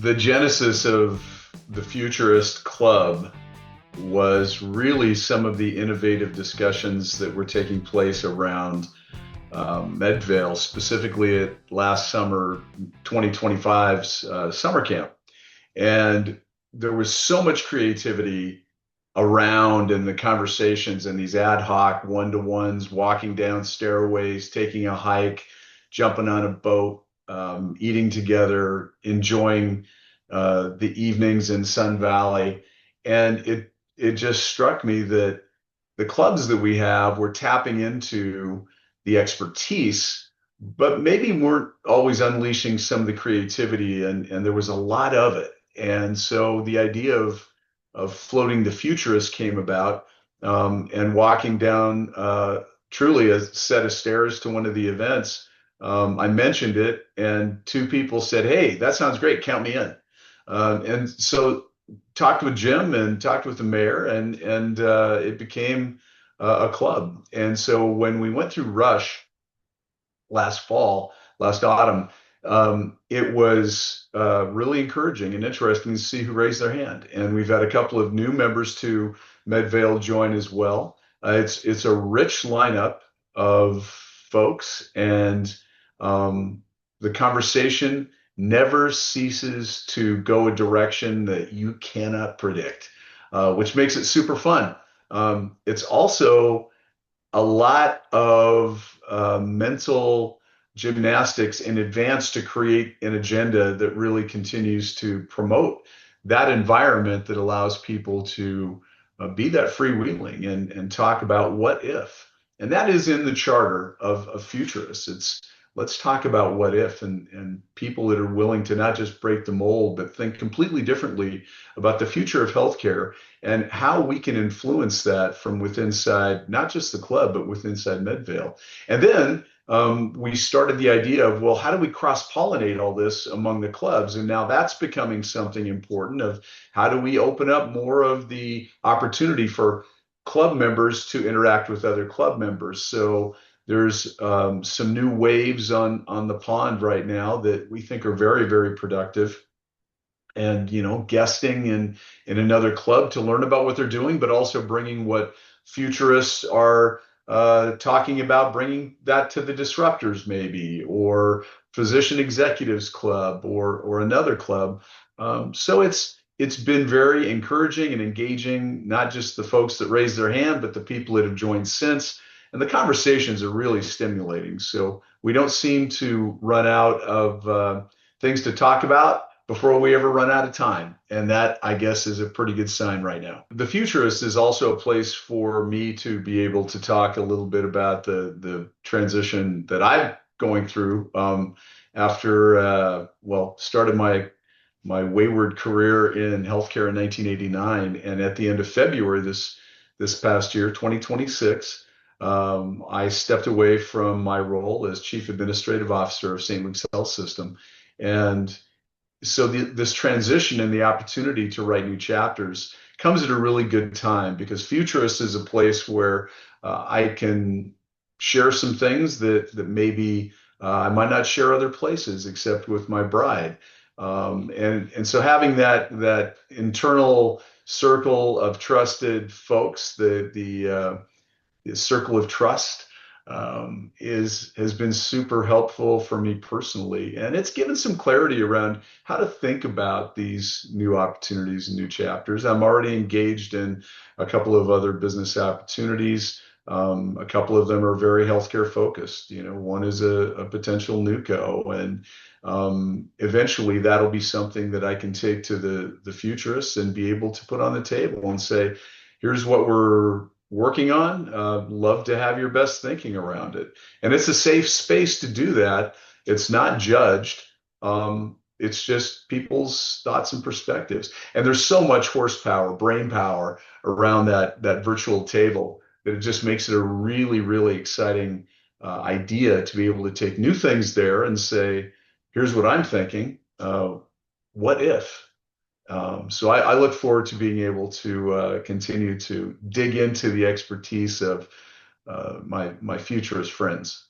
The genesis of the Futurist Club was really some of the innovative discussions that were taking place around Medvale, specifically at last summer, 2025's summer camp. And there was so much creativity around in the conversations and these ad hoc one-to-ones, walking down stairways, taking a hike, jumping on a boat, eating together, enjoying the evenings in Sun Valley. And it just struck me that the clubs that we have were tapping into the expertise, but maybe weren't always unleashing some of the creativity, and there was a lot of it. And so the idea of floating the futurist came about, and walking down truly a set of stairs to one of the events. I mentioned it, and two people said, "Hey, that sounds great. Count me in." And so talked with Jim and talked with the mayor, and it became a club. And so when we went through Rush last fall, last autumn, it was really encouraging and interesting to see who raised their hand. And we've had a couple of new members to Medvale join as well. It's a rich lineup of folks, and the conversation never ceases to go a direction that you cannot predict, which makes it super fun. It's also a lot of mental gymnastics in advance to create an agenda that really continues to promote that environment that allows people to be that freewheeling and talk about what if. And that is in the charter of futurists. It's let's talk about what if, and people that are willing to not just break the mold, but think completely differently about the future of healthcare and how we can influence that from within inside, not just the club, but within inside Medvale. And then we started the idea of, well, how do we cross-pollinate all this among the clubs? And now that's becoming something important of how do we open up more of the opportunity for club members to interact with other club members. So there's some new waves on the pond right now that we think are very, very productive. And guesting in another club to learn about what they're doing, but also bringing what futurists are talking about, bringing that to the disruptors maybe, or physician executives club, or another club. So it's been very encouraging and engaging, not just the folks that raised their hand, but the people that have joined since. And the conversations are really stimulating. So we don't seem to run out of things to talk about before we ever run out of time. And that, I guess, is a pretty good sign right now. The Futurist is also a place for me to be able to talk a little bit about the transition that I'm going through after, started my wayward career in healthcare in 1989. And at the end of February, this past year, 2026, I stepped away from my role as Chief Administrative Officer of St. Luke's Health System. And so this transition and the opportunity to write new chapters comes at a really good time, because Futurist is a place where I can share some things that maybe I might not share other places except with my bride. And so having that internal circle of trusted folks, the circle of trust, has been super helpful for me personally, and it's given some clarity around how to think about these new opportunities and new chapters. I'm already engaged in a couple of other business opportunities. A couple of them are very healthcare focused. One is a potential NUCO, and eventually that'll be something that I can take to the futurists and be able to put on the table and say, here's what we're working on. Love to have your best thinking around it. And it's a safe space to do that. It's not judged. It's just people's thoughts and perspectives. And there's so much horsepower, brain power around that virtual table that it just makes it a really, really exciting idea to be able to take new things there and say, here's what I'm thinking. What if? So I look forward to being able to continue to dig into the expertise of my futurist friends.